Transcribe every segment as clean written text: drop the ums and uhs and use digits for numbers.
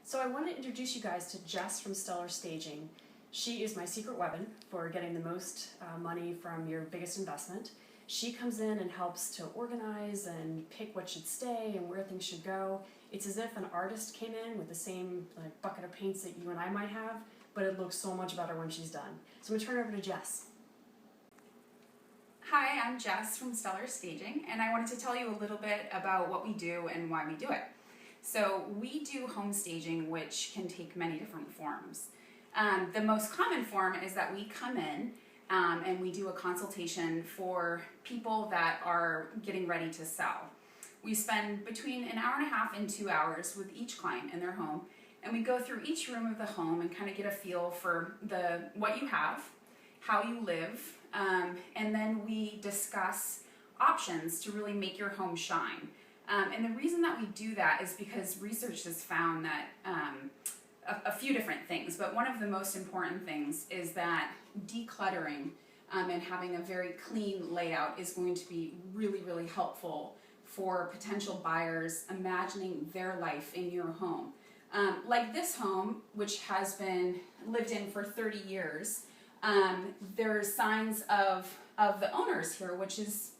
So I want to introduce you guys to Jess from Stellar Staging. She is my secret weapon for getting the most money from your biggest investment. She comes in and helps to organize and pick what should stay and where things should go. It's as if an artist came in with the same bucket of paints that you and I might have, but it looks so much better when she's done. So I'm going to turn it over to Jess. Hi, I'm Jess from Stellar Staging, and I wanted to tell you a little bit about what we do and why we do it. So we do home staging, which can take many different forms. The most common form is that we come in and we do a consultation for people that are getting ready to sell. We spend between an hour and a half and 2 hours with each client in their home, and we go through each room of the home and kind of get a feel for what you have, how you live, and then we discuss options to really make your home shine. And the reason that we do that is because research has found that a few different things, but one of the most important things is that decluttering and having a very clean layout is going to be really, really helpful for potential buyers imagining their life in your home. Like this home, which has been lived in for 30 years, there's signs of the owners here, which is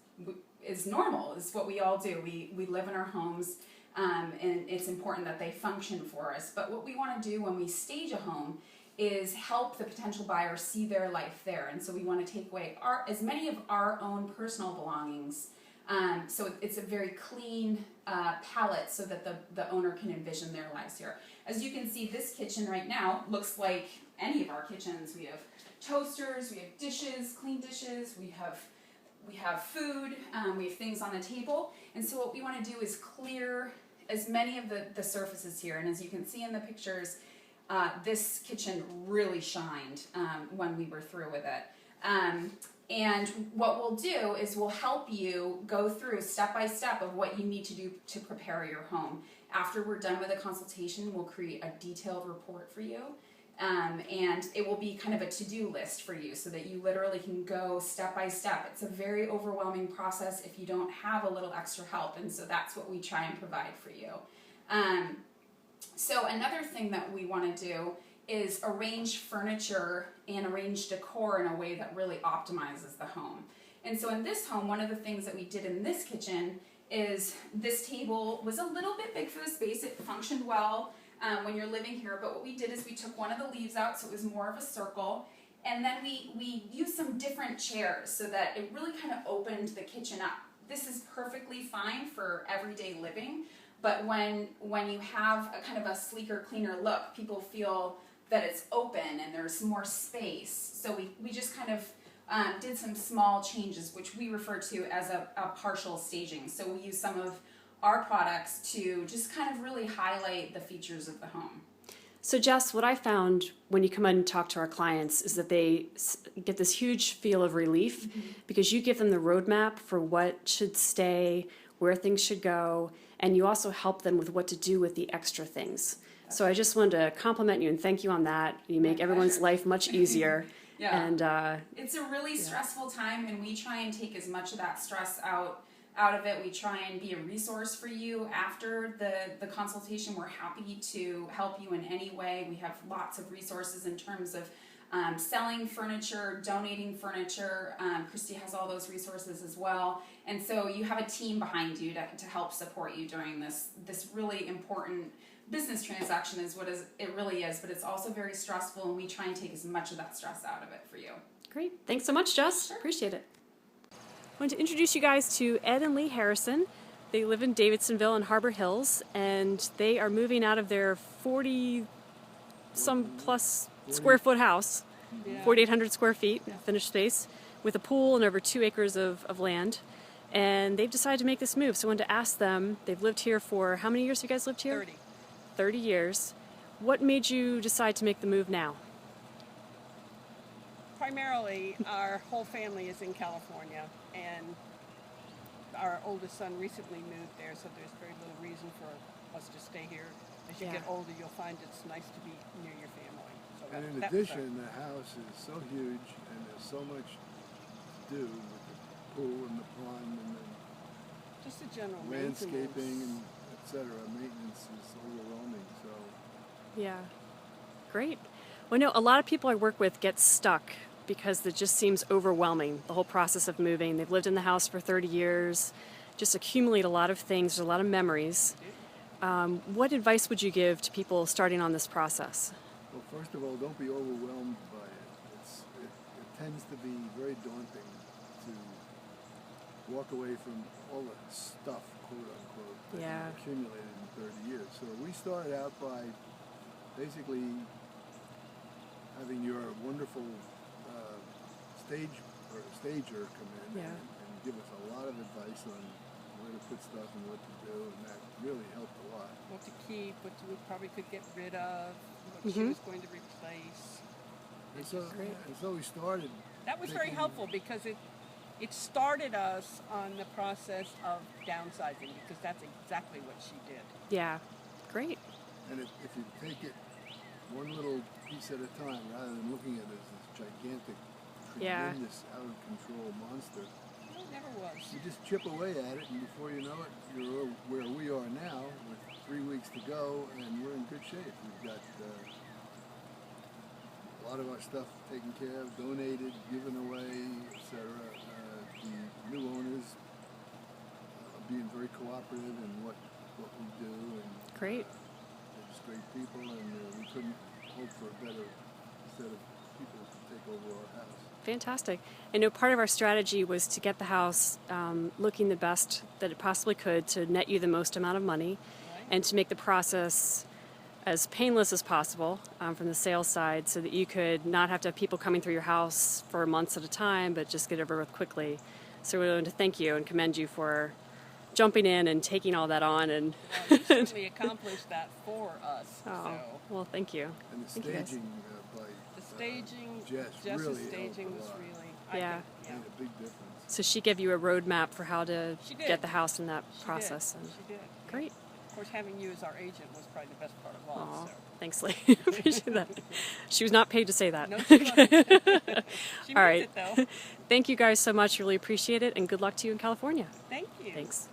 normal. It's what we all do. We live in our homes, and it's important that they function for us. But what we want to do when we stage a home is help the potential buyer see their life there. And so we want to take away as many of our own personal belongings. So it's a very clean palette so that the owner can envision their lives here. As you can see, this kitchen right now looks like any of our kitchens. We have toasters, we have dishes, clean dishes, we have food, we have things on the table. And so what we want to do is clear as many of the surfaces here. And as you can see in the pictures, this kitchen really shined when we were through with it. And what we'll do is we'll help you go through step by step of what you need to do to prepare your home. After we're done with the consultation, we'll create a detailed report for you. And it will be kind of a to-do list for you so that you literally can go step by step. It's a very overwhelming process if you don't have a little extra help, and so that's what we try and provide for you. So another thing that we want to do is arrange furniture and arrange decor in a way that really optimizes the home. And so in this home, one of the things that we did in this kitchen is this table was a little bit big for the space. It functioned well when you're living here, but what we did is we took one of the leaves out so it was more of a circle, and then we used some different chairs so that it really kind of opened the kitchen up. This is perfectly fine for everyday living, but when you have a kind of a sleeker, cleaner look, people feel that it's open and there's more space. So we just kind of did some small changes, which we refer to as a partial staging. So we use some of our products to just kind of really highlight the features of the home. So Jess, what I found when you come in and talk to our clients is that they get this huge feel of relief because you give them the roadmap for what should stay, where things should go, and you also help them with what to do with the extra things. So I just wanted to compliment you and thank you on that. You make everyone's life much easier. Yeah. And it's a really stressful time, and we try and take as much of that stress out of it. We try and be a resource for you after the consultation. We're happy to help you in any way. We have lots of resources in terms of selling furniture, donating furniture. Christy has all those resources as well. And so you have a team behind you to help support you during this really important business transaction is what it really is, but it's also very stressful, and we try and take as much of that stress out of it for you. Great. Thanks so much, Jess. Sure. Appreciate it. I want to introduce you guys to Ed and Lee Harrison. They live in Davidsonville and Harbor Hills, and they are moving out of their 40-some plus square foot house, 4,800 square feet, finished space, with a pool and over 2 acres of land. And they've decided to make this move. So I wanted to ask them, they've lived here for, how many years have you guys lived here? 30 years. What made you decide to make the move now? Primarily, our whole family is in California, and our oldest son recently moved there, so there's very little reason for us to stay here. As you get older, you'll find it's nice to be near your family. So and in addition, the house is so huge, and there's so much to do with the pool and the pond and the just the general landscaping and etc. Maintenance is overwhelming. So Yeah. Great. Well, no, a lot of people I work with get stuck because it just seems overwhelming, the whole process of moving. They've lived in the house for 30 years, just accumulate a lot of things, there's a lot of memories. What advice would you give to people starting on this process? Well, first of all, don't be overwhelmed by it. It tends to be very daunting to walk away from all the stuff, quote unquote, that Yeah. you've accumulated in 30 years. So we started out by basically having your wonderful stager come in Yeah. and give us a lot of advice on where to put stuff and what to do, and that really helped a lot. What to keep, what we probably could get rid of, what she was going to replace. And so, Great. and so we started. That was very thinking- helpful because it started us on the process of downsizing, because that's exactly what she did. Yeah. Great. And if you take it one little piece at a time, rather than looking at it as this gigantic, Yeah. tremendous, out of control monster, No, it never was. you just chip away at it, and before you know it, you're where we are now, with 3 weeks to go, and we're in good shape. We've got a lot of our stuff taken care of, donated, given away, etc. The new owners are being very cooperative in what we do, and Great. they're just great people, and we couldn't hope for a better set of people to take over our house. Fantastic. I know part of our strategy was to get the house looking the best that it possibly could to net you the most amount of money, Right. and to make the process as painless as possible from the sales side, so that you could not have to have people coming through your house for months at a time, but just get it over with quickly. So we wanted to thank you and commend you for jumping in and taking all that on. And Well, you certainly accomplished that for us. oh, So well, thank you. And the Thank you, guys. staging by the staging, Jess Jess's really staging helped a was lot. really, Yeah. I think, made a big difference. So she gave you a roadmap for how to She did. get the house in that She process. Did. And She did. Yeah. great. Of course, having you as our agent was probably the best part of all. Aw, So. thanks, Lee. Appreciate that. She was not paid to say that. No, she wasn't. She All meant right. it though. Thank you guys so much. Really appreciate it, and good luck to you in California. Thank you. Thanks.